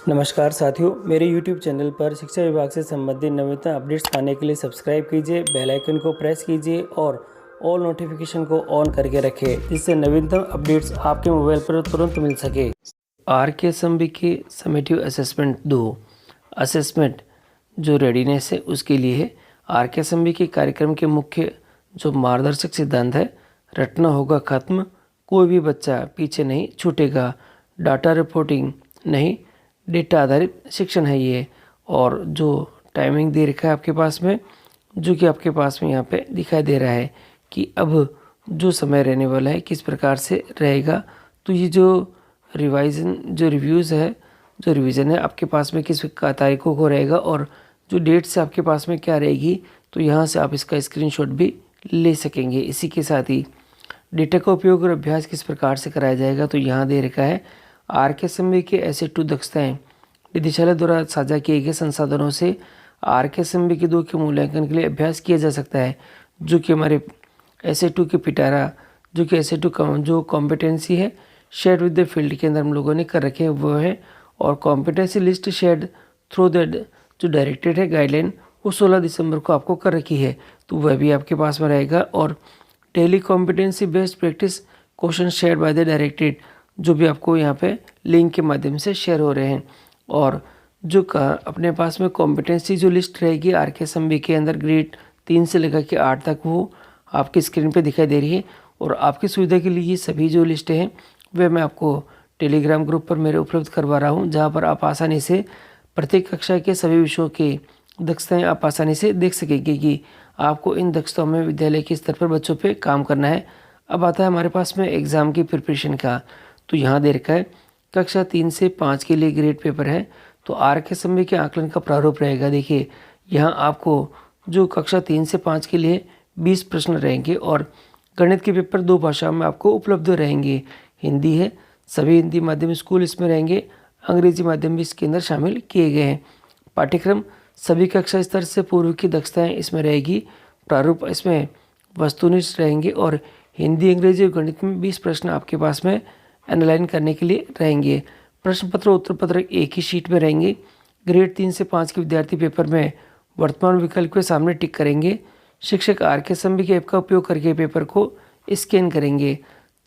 नमस्कार साथियों, मेरे YouTube चैनल पर शिक्षा विभाग से संबंधित नवीनतम अपडेट्स पाने के लिए सब्सक्राइब कीजिए, बेल आइकन को प्रेस कीजिए और ऑल नोटिफिकेशन को ऑन करके रखें, जिससे नवीनतम अपडेट्स आपके मोबाइल पर तुरंत मिल सके। RKSMB की समेटिव असेसमेंट 2 असेसमेंट जो रेडीनेस है उसके लिए है। RKSMB के कार्यक्रम के मुख्य जो मार्गदर्शक सिद्धांत है, रटना होगा खत्म, कोई भी बच्चा पीछे नहीं छूटेगा, डाटा रिपोर्टिंग नहीं, डेटा आधारित शिक्षण है ये। और जो टाइमिंग दे रखा है आपके पास में, जो कि आपके पास में यहाँ पे दिखाई दे रहा है कि अब जो समय रहने वाला है किस प्रकार से रहेगा। तो ये जो रिव्यूज़ है, जो रिवीजन है आपके पास में किस तारीखों को रहेगा और जो डेट से आपके पास में क्या रहेगी, तो यहाँ से आप इसका स्क्रीनशॉट भी ले सकेंगे। इसी के साथ ही डेटा का उपयोग और अभ्यास किस प्रकार से कराया जाएगा, तो यहाँ दे रखा है RKSMB के ऐसे 2 दक्षताएं निदेशालय द्वारा साझा किए गए संसाधनों से RKSMB के 2 के मूल्यांकन के लिए अभ्यास किया जा सकता है, जो कि हमारे SA2 के पिटारा, जो कि SA2 जो कॉम्पिटेंसी है शेयर विद द फील्ड के अंदर हम लोगों ने कर रखे हैं वो है। और competency list share through the जो डायरेक्टेड है गाइडलाइन, वो 16 दिसंबर को आपको कर रखी है, तो वह भी आपके पास में रहेगा। और daily competency based practice question share by the directed, जो भी आपको यहाँ पे लिंक के माध्यम से शेयर हो रहे हैं। और जो अपने पास में कॉम्पिटेंसी जो लिस्ट रहेगी RKSMB के अंदर ग्रेड 3 से लेकर के 8 तक, वो आपकी स्क्रीन पे दिखाई दे रही है। और आपकी सुविधा के लिए ये सभी जो लिस्टें हैं वे मैं आपको टेलीग्राम ग्रुप पर मेरे उपलब्ध करवा रहा हूँ, जहाँ पर आप आसानी से प्रत्येक कक्षा के सभी विषयों की दक्षताएँ आप आसानी से देख सकेंगे कि आपको इन दक्षताओं में विद्यालय के स्तर पर बच्चों पे काम करना है। अब आता है हमारे पास में एग्ज़ाम की प्रिपरेशन का, तो यहाँ दे रखा है कक्षा 3 से 5 के लिए ग्रेड पेपर है, तो RKSMB के आकलन का प्रारूप रहेगा। देखिए यहाँ आपको जो कक्षा 3 से 5 के लिए 20 प्रश्न रहेंगे और गणित के पेपर 2 भाषाओं में आपको उपलब्ध रहेंगे। हिंदी है, सभी हिंदी माध्यम स्कूल इसमें रहेंगे, अंग्रेजी माध्यम भी इसके अंदर शामिल किए गए हैं। पाठ्यक्रम सभी कक्षा स्तर से पूर्व की दक्षताएँ इसमें रहेगी। प्रारूप इसमें वस्तुनिष्ठ रहेंगे और हिंदी, अंग्रेजी और गणित में 20 प्रश्न आपके पास में एनालाइन करने के लिए रहेंगे। प्रश्न पत्र उत्तर पत्र एक ही शीट में रहेंगे। ग्रेड 3 से 5 के विद्यार्थी पेपर में वर्तमान विकल्प के सामने टिक करेंगे। शिक्षक RKSMB के ऐप का उपयोग करके पेपर को स्कैन करेंगे।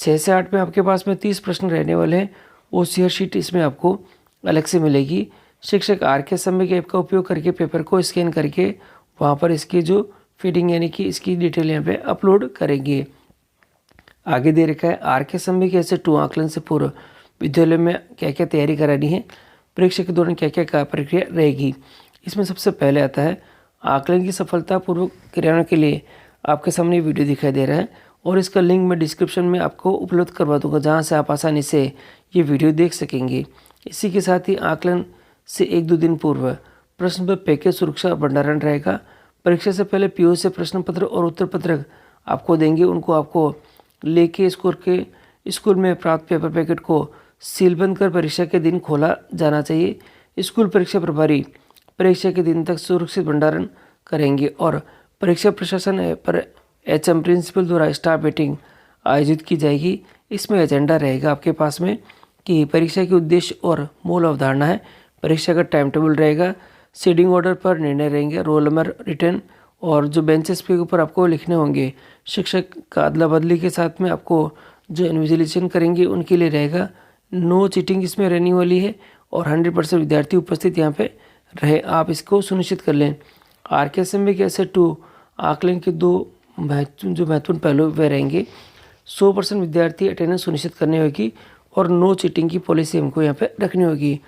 6 से 8 में आपके पास में 30 प्रश्न रहने वाले हैं, वो शेयर शीट इसमें आपको अलग से मिलेगी। शिक्षक RKSMB के ऐप का उपयोग करके पेपर को स्कैन करके वहाँ पर इसकी जो फीडिंग यानी कि इसकी डिटेल यहाँ पे अपलोड करेंगे। आगे दे रखा है RKSMB के ऐसे 2 आकलन से पूर्व विद्यालय में क्या क्या तैयारी करानी है, परीक्षा के दौरान क्या क्या प्रक्रिया रहेगी। इसमें सबसे पहले आता है आकलन की सफलतापूर्वक क्रियान्वयन के लिए आपके सामने वीडियो दिखाई दे रहा है और इसका लिंक मैं डिस्क्रिप्शन में आपको उपलब्ध करवा दूंगा, जहां से आप आसानी से ये वीडियो देख सकेंगे। इसी के साथ ही आकलन से 1-2 दिन पूर्व प्रश्न पर पैकेज सुरक्षा भंडारण रहेगा। परीक्षा से पहले PO से प्रश्न पत्र और उत्तर पत्र आपको देंगे, उनको आपको लेके स्कूल में प्राप्त पेपर पैकेट को सीलबंद कर परीक्षा के दिन खोला जाना चाहिए। स्कूल परीक्षा प्रभारी परीक्षा के दिन तक सुरक्षित भंडारण करेंगे और परीक्षा प्रशासन पर HM प्रिंसिपल द्वारा स्टाफ मीटिंग आयोजित की जाएगी। इसमें एजेंडा रहेगा आपके पास में कि परीक्षा के उद्देश्य और मूल अवधारणा है, परीक्षा का टाइम टेबल रहेगा, सीडिंग ऑर्डर पर निर्णय रहेंगे, रोल नंबर, रिटर्न और जो बेंचेस के ऊपर आपको लिखने होंगे, शिक्षक का अदला बदली के साथ में आपको जो इन्विजिलेशन करेंगे उनके लिए रहेगा। नो चीटिंग इसमें रहने वाली है और 100% विद्यार्थी उपस्थित यहाँ पे रहे, आप इसको सुनिश्चित कर लें। RKSMB के ऐसे 2 आकलन के 2 महत्वपूर्ण पहलू वे रहेंगे। 100% विद्यार्थी अटेंडेंस सुनिश्चित करनी होगी और नो चीटिंग की पॉलिसी हमको यहाँ पे रखनी होगी।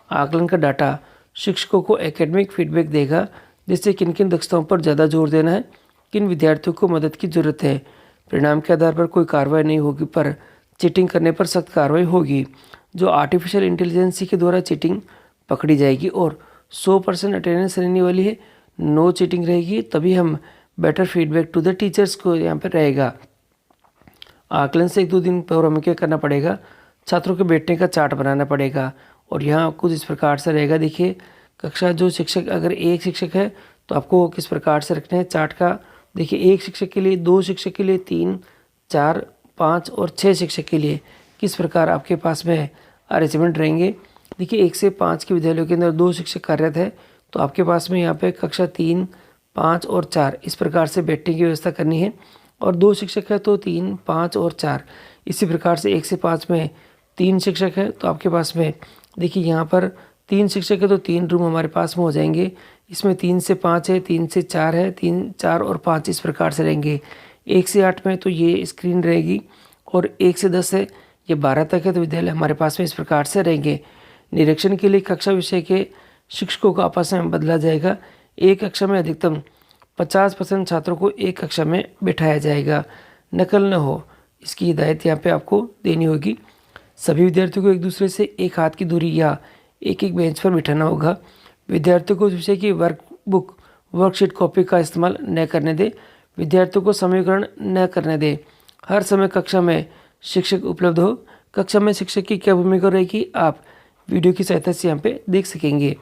आकलन का डाटा शिक्षकों को एकेडमिक फीडबैक देगा, जिससे किन किन दक्षताओं पर ज़्यादा जोर देना है, किन विद्यार्थियों को मदद की ज़रूरत है। परिणाम के आधार पर कोई कार्रवाई नहीं होगी, पर चीटिंग करने पर सख्त कार्रवाई होगी। जो आर्टिफिशियल इंटेलिजेंसी के द्वारा चीटिंग पकड़ी जाएगी और 100% अटेंडेंस रहने वाली है, नो चीटिंग रहेगी, तभी हम better feedback to the teachers को यहाँ पर रहेगा। आकलन से 1-2 दिन पूर्व हमें क्या करना पड़ेगा, छात्रों के बैठने का चार्ट बनाना पड़ेगा और यहाँ कुछ इस प्रकार से रहेगा। देखिए कक्षा जो शिक्षक, अगर एक शिक्षक है तो आपको किस प्रकार से रखना है चार्ट का। देखिए 1 शिक्षक के लिए, 2 शिक्षक के लिए, 3, 4, 5 और 6 शिक्षक के लिए किस प्रकार आपके पास में अरेंजमेंट रहेंगे। देखिए 1 से 5 के विद्यालयों के अंदर 2 शिक्षक कार्यरत है, तो आपके पास में यहाँ पे कक्षा 3, 5 और 4 इस प्रकार से बैठने की व्यवस्था करनी है। और 2 शिक्षक है तो 3, 5 और 4 इसी प्रकार से 1 से 5 में 3 शिक्षक है, तो आपके पास में देखिए यहाँ पर 3 शिक्षक है तो 3 रूम हमारे पास में हो जाएंगे। इसमें 3 से 5 है, 3 से 4 है, 3, 4 और 5 इस प्रकार से रहेंगे। 1 से 8 में तो ये स्क्रीन रहेगी, और 1 से 10 है, ये 12 तक है, तो विद्यालय हमारे पास में इस प्रकार से रहेंगे। निरीक्षण के लिए कक्षा विषय के शिक्षकों को आपस में बदला जाएगा। एक कक्षा में अधिकतम 50% छात्रों को एक कक्षा में बिठाया जाएगा, नकल न हो, इसकी हिदायत यहाँ पे आपको देनी होगी। सभी विद्यार्थियों को एक दूसरे से एक हाथ की दूरी या एक एक बेंच पर बिठाना होगा। विद्यार्थियों को विषय की वर्कबुक, वर्कशीट, कॉपी का इस्तेमाल न करने दें। विद्यार्थियों को समीकरण न करने दें। हर समय कक्षा में शिक्षक उपलब्ध हो। कक्षा में शिक्षक की क्या भूमिका रहेगी, आप वीडियो की सहायता से यहाँ पे देख सकेंगे।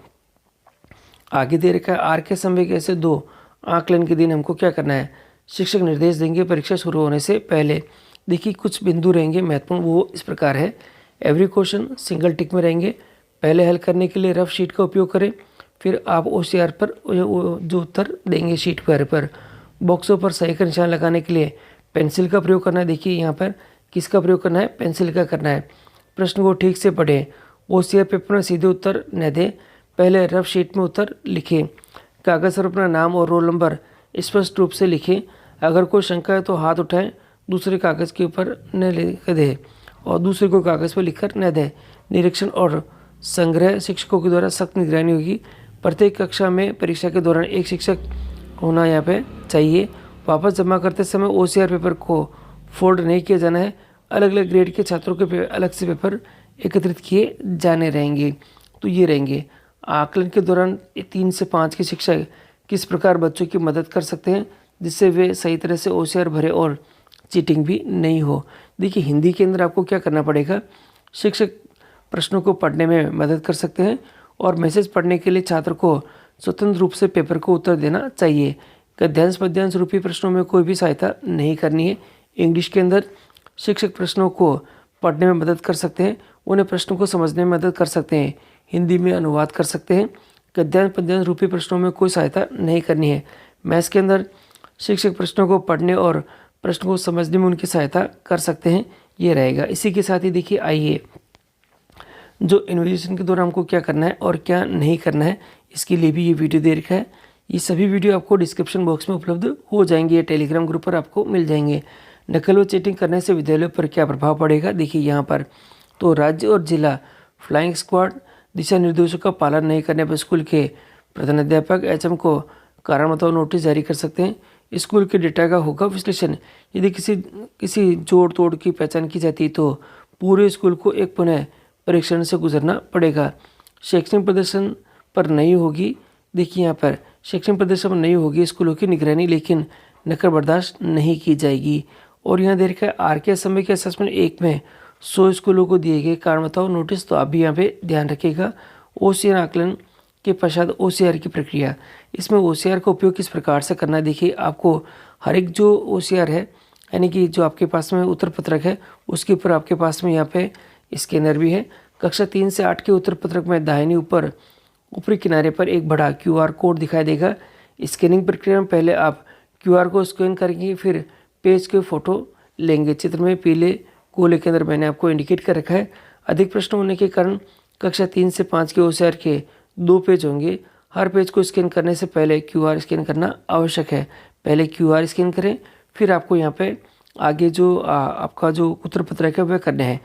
आगे दे रखा है आर के समय कैसे 2 आकलन के दिन हमको क्या करना है। शिक्षक निर्देश देंगे परीक्षा शुरू होने से पहले। देखिए कुछ बिंदु रहेंगे महत्वपूर्ण, वो इस प्रकार है। एवरी क्वेश्चन सिंगल टिक में रहेंगे। पहले हल करने के लिए रफ शीट का उपयोग करें, फिर आप OCR पर जो उत्तर देंगे शीट पर बॉक्सों पर सही का निशान लगाने के लिए पेंसिल का प्रयोग करना है। देखिए यहाँ पर किसका प्रयोग करना है, पेंसिल का करना है। प्रश्न को ठीक से पढ़ें। OCR पेपर में सीधे उत्तर न दें, पहले रफ शीट में उत्तर लिखें। कागज़ पर अपना नाम और रोल नंबर स्पष्ट रूप से लिखें। अगर कोई शंका है तो हाथ उठाएं, दूसरे कागज़ के ऊपर न लिख दें और दूसरे को कागज़ पर लिखकर न दें। निरीक्षण और संग्रह शिक्षकों के द्वारा सख्त निगरानी होगी। प्रत्येक कक्षा में परीक्षा के दौरान एक शिक्षक होना यहाँ पे चाहिए। वापस जमा करते समय OCR पेपर को फोल्ड नहीं किया जाना है। अलग अलग ग्रेड के छात्रों के अलग से पेपर एकत्रित किए जाने रहेंगे। तो ये रहेंगे आकलन के दौरान 3 से 5 के शिक्षक किस प्रकार बच्चों की मदद कर सकते हैं जिससे वे सही तरह से OCR भरे और चीटिंग भी नहीं हो। देखिए हिंदी के अंदर आपको क्या करना पड़ेगा, शिक्षक प्रश्नों को पढ़ने में मदद कर सकते हैं और मैसेज पढ़ने के लिए छात्र को स्वतंत्र रूप से पेपर को उत्तर देना चाहिए। गद्यांश पद्यांश रूपी प्रश्नों में कोई भी सहायता नहीं करनी है। इंग्लिश के अंदर शिक्षक प्रश्नों को पढ़ने में मदद कर सकते हैं, उन्हें प्रश्नों को समझने में मदद कर सकते हैं, हिंदी में अनुवाद कर सकते हैं। गद्यांश पद्यांश रूपी प्रश्नों में कोई सहायता नहीं करनी है। मैथ्स के अंदर शिक्षक प्रश्नों को पढ़ने और प्रश्न को समझने में उनकी सहायता कर सकते हैं, ये रहेगा। इसी के साथ ही देखिए आइए जो इन्विजिलेशन के दौरान हमको क्या करना है और क्या नहीं करना है, इसके लिए भी ये वीडियो दे रखा है। ये सभी वीडियो आपको डिस्क्रिप्शन बॉक्स में उपलब्ध हो जाएंगे, ये टेलीग्राम ग्रुप पर आपको मिल जाएंगे। नकल व चीटिंग करने से विद्यालयों पर क्या प्रभाव पड़ेगा, देखिए यहाँ पर तो राज्य और जिला फ्लाइंग स्क्वाड दिशा निर्देशों का पालन नहीं करने पर स्कूल के प्रधानाध्यापक HM को कारण बताओ नोटिस जारी कर सकते हैं। स्कूल के डेटा का होगा विश्लेषण। यदि किसी जोड़ तोड़ की पहचान की जाती है तो पूरे स्कूल को एक पुनः परीक्षण से गुजरना पड़ेगा। शैक्षणिक प्रदर्शन पर नहीं होगी, देखिए यहाँ पर शैक्षणिक प्रदर्शन पर नहीं होगी स्कूलों की निगरानी, लेकिन नकल बर्दाश्त नहीं की जाएगी। और यहाँ देख रखा है RK समय के असेसमेंट 1 में 100 स्कूलों को दिए गए कारण बताओ नोटिस, तो आप भी यहाँ पे ध्यान रखिएगा। OCR आकलन के पश्चात OCR की प्रक्रिया, इसमें OCR का उपयोग किस प्रकार से करना है, देखिए आपको हर एक जो OCR है यानी कि जो आपके पास में उत्तर पत्रक है उसके ऊपर आपके पास में यहाँ पे स्कैनर भी है। कक्षा 3 से 8 के उत्तर पत्रक में दाहिने ऊपर ऊपरी किनारे पर एक बड़ा QR कोड दिखाई देगा। स्कैनिंग प्रक्रिया में पहले आप QR को स्कैन करेंगे, फिर पेज के फोटो लेंगे। चित्र में पीले गोले के अंदर मैंने आपको इंडिकेट कर रखा है। अधिक प्रश्न होने के कारण कक्षा 3 से 5 के OCR के 2 पेज होंगे। हर पेज को स्कैन करने से पहले QR स्कैन करना आवश्यक है। पहले QR स्कैन करें, फिर आपको यहाँ पे आगे जो आपका जो उत्तर पत्रक है वह करना है।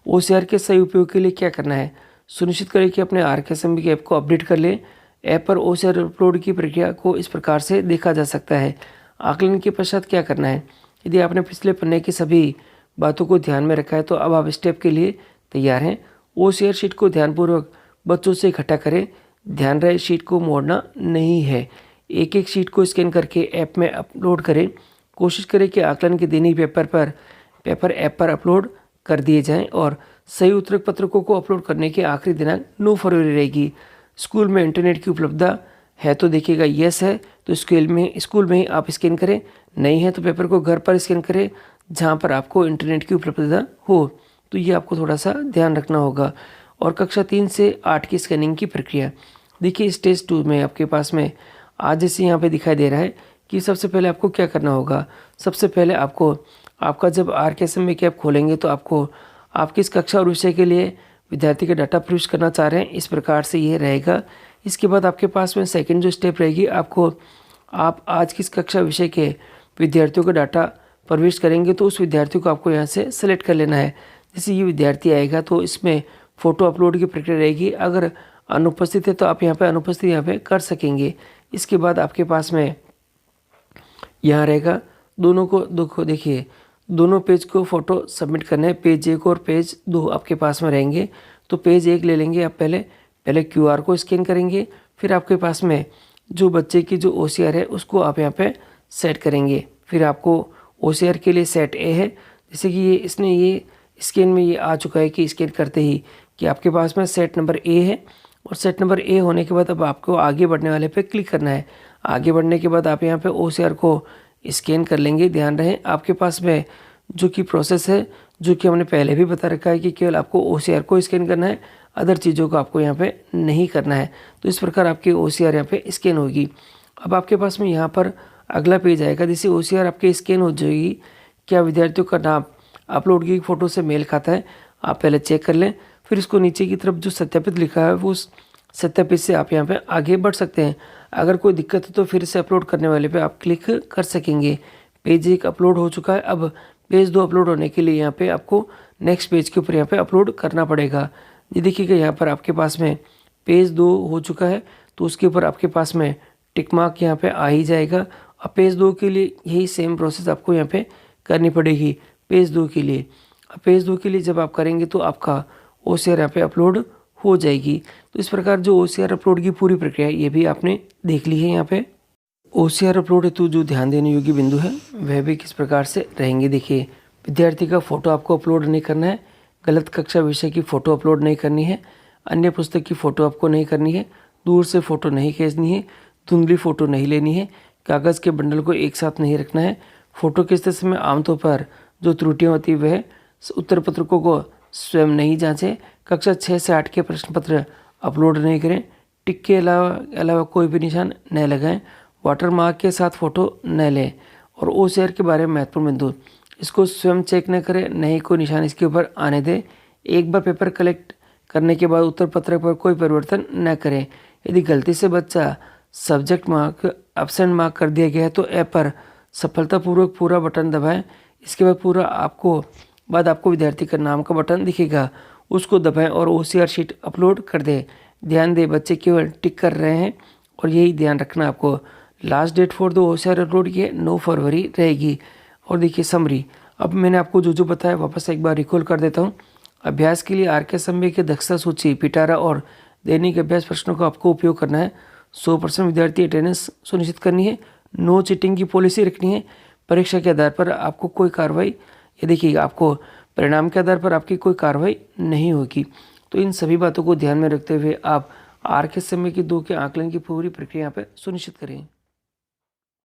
OCR के सही उपयोग के लिए क्या करना है, सुनिश्चित करें कि अपने RKSMB के ऐप को अपडेट कर लें। ऐप पर OCR अपलोड की प्रक्रिया को इस प्रकार से देखा जा सकता है। आकलन के पश्चात क्या करना है, यदि आपने पिछले पन्ने की सभी बातों को ध्यान में रखा है तो अब आप स्टेप के लिए तैयार हैं। OCR शीट को ध्यानपूर्वक बच्चों से इकट्ठा करें। ध्यान रहे शीट को मोड़ना नहीं है। एक एक शीट को स्कैन करके ऐप में अपलोड करें। कोशिश करें कि आकलन के दिन ही पेपर ऐप पर अपलोड कर दिए जाएं और सही उत्तर पत्रकों को अपलोड करने की आखिरी दिनांक 9 फरवरी रहेगी। स्कूल में इंटरनेट की उपलब्धता है तो देखिएगा यस है तो स्कूल में ही आप स्कैन करें, नहीं है तो पेपर को घर पर स्कैन करें जहां पर आपको इंटरनेट की उपलब्धता हो। तो ये आपको थोड़ा सा ध्यान रखना होगा। और कक्षा 3 से 8 की स्कैनिंग की प्रक्रिया। देखिए स्टेज 2 में आपके पास में आज जैसे यहाँ पे दिखाई दे रहा है कि सबसे पहले आपको क्या करना होगा। सबसे पहले आपको आपका जब RKSM में ऐप खोलेंगे तो आपको आप किस कक्षा और विषय के लिए विद्यार्थी का डाटा प्रविष्ट करना चाह रहे हैं, इस प्रकार से ये रहेगा। इसके बाद आपके पास में सेकंड जो स्टेप रहेगी, आपको आप आज किस कक्षा विषय के विद्यार्थियों का डाटा प्रविष्ट करेंगे तो उस विद्यार्थी को आपको यहाँ से सेलेक्ट कर लेना है। जैसे ये विद्यार्थी आएगा तो इसमें फ़ोटो अपलोड की प्रक्रिया रहेगी। अगर अनुपस्थित है तो आप यहाँ पे अनुपस्थित यहाँ पे कर सकेंगे। इसके बाद आपके पास में यहाँ रहेगा दोनों को देखिए दोनों पेज को फ़ोटो सबमिट करना है। पेज 1 और पेज 2 आपके पास में रहेंगे। तो पेज 1 ले लेंगे आप, पहले QR को स्कैन करेंगे। फिर आपके पास में जो बच्चे की जो OCR है उसको आप यहाँ पे सेट करेंगे। फिर आपको OCR के लिए सेट A है, जैसे कि ये स्कैन में ये आ चुका है कि स्कैन करते ही कि आपके पास में सेट नंबर A है। और सेट नंबर A होने के बाद अब आपको आगे बढ़ने वाले पे क्लिक करना है। आगे बढ़ने के बाद आप यहाँ पे OCR को स्कैन कर लेंगे। ध्यान रहे आपके पास में जो कि प्रोसेस है, जो कि हमने पहले भी बता रखा है कि केवल आपको OCR को स्कैन करना है, अदर चीज़ों को आपको यहाँ पे नहीं करना है। तो इस प्रकार आपकी OCR यहाँ पे स्कैन होगी। अब आपके पास में यहाँ पर अगला पेज आएगा। जैसे OCR आपके स्कैन हो जाएगी, क्या विद्यार्थियों का नाम अपलोड की फ़ोटो से मेल खाता है, आप पहले चेक कर लें। फिर इसको नीचे की तरफ जो सत्यापित लिखा है वो सत्यापित से आप यहाँ पे आगे बढ़ सकते हैं। अगर कोई दिक्कत है तो फिर से अपलोड करने वाले पे आप क्लिक कर सकेंगे। पेज 1 अपलोड हो चुका है। अब पेज 2 अपलोड होने के लिए यहाँ पे आपको नेक्स्ट पेज के ऊपर यहाँ पे अपलोड करना पड़ेगा। ये देखिएगा यहाँ पर आपके पास में पेज 2 हो चुका है, तो उसके ऊपर आपके पास में टिक मार्क यहाँ पे आ ही जाएगा। अब पेज 2 के लिए यही सेम प्रोसेस आपको यहाँ पे करनी पड़ेगी। पेज 2 के लिए पेज 2 के लिए जब आप करेंगे तो आपका OCR यहाँ पे अपलोड हो जाएगी। तो इस प्रकार जो OCR अपलोड की पूरी प्रक्रिया ये भी आपने देख ली है। यहाँ पे OCR अपलोड हेतु जो ध्यान देने योग्य बिंदु है वह भी किस प्रकार से रहेंगे। देखिए विद्यार्थी का फ़ोटो आपको अपलोड नहीं करना है, गलत कक्षा विषय की फ़ोटो अपलोड नहीं करनी है, अन्य पुस्तक की फ़ोटो आपको नहीं करनी है, दूर से फ़ोटो नहीं खींचनी है, धुंधली फ़ोटो नहीं लेनी है, कागज़ के बंडल को एक साथ नहीं रखना है। फ़ोटो खींचते समय आमतौर पर जो त्रुटियाँ होती है वह उत्तर पत्रकों को स्वयं नहीं जांचें। कक्षा 6 से 8 के प्रश्न पत्र अपलोड नहीं करें। टिक के अलावा कोई भी निशान न लगाएं। वाटर मार्क के साथ फ़ोटो न लें। और OCR के बारे में महत्वपूर्ण बिंदु, इसको स्वयं चेक न करें, न ही कोई निशान इसके ऊपर आने दें। एक बार पेपर कलेक्ट करने के बाद उत्तर पत्रक पर कोई परिवर्तन न करें। यदि गलती से बच्चा सब्जेक्ट मार्क एब्सेंट मार्क कर दिया गया है तो ऐप पर सफलतापूर्वक पूरा बटन दबाएं। इसके बाद आपको विद्यार्थी का नाम का बटन दिखेगा, उसको दबाएं और OCR शीट अपलोड कर दें। ध्यान दें बच्चे केवल टिक कर रहे हैं और यही ध्यान रखना आपको। Last date for the OCR upload की 9 फरवरी रहेगी। और देखिए समरी, अब मैंने आपको जो बताया वापस एक बार रिकॉल कर देता हूँ। अभ्यास के लिए RKSM की दक्षता सूची, पिटारा और दैनिक अभ्यास प्रश्नों का आपको उपयोग करना है। 100% विद्यार्थी अटेंडेंस सुनिश्चित करनी है। नो चीटिंग की पॉलिसी रखनी है। परीक्षा के आधार पर आपको कोई कार्रवाई, ये देखिए आपको परिणाम के आधार पर आपकी कोई कार्रवाई नहीं होगी। तो इन सभी बातों को ध्यान में रखते हुए आप RKSM की 2 के आकलन की पूरी प्रक्रिया पर सुनिश्चित करें।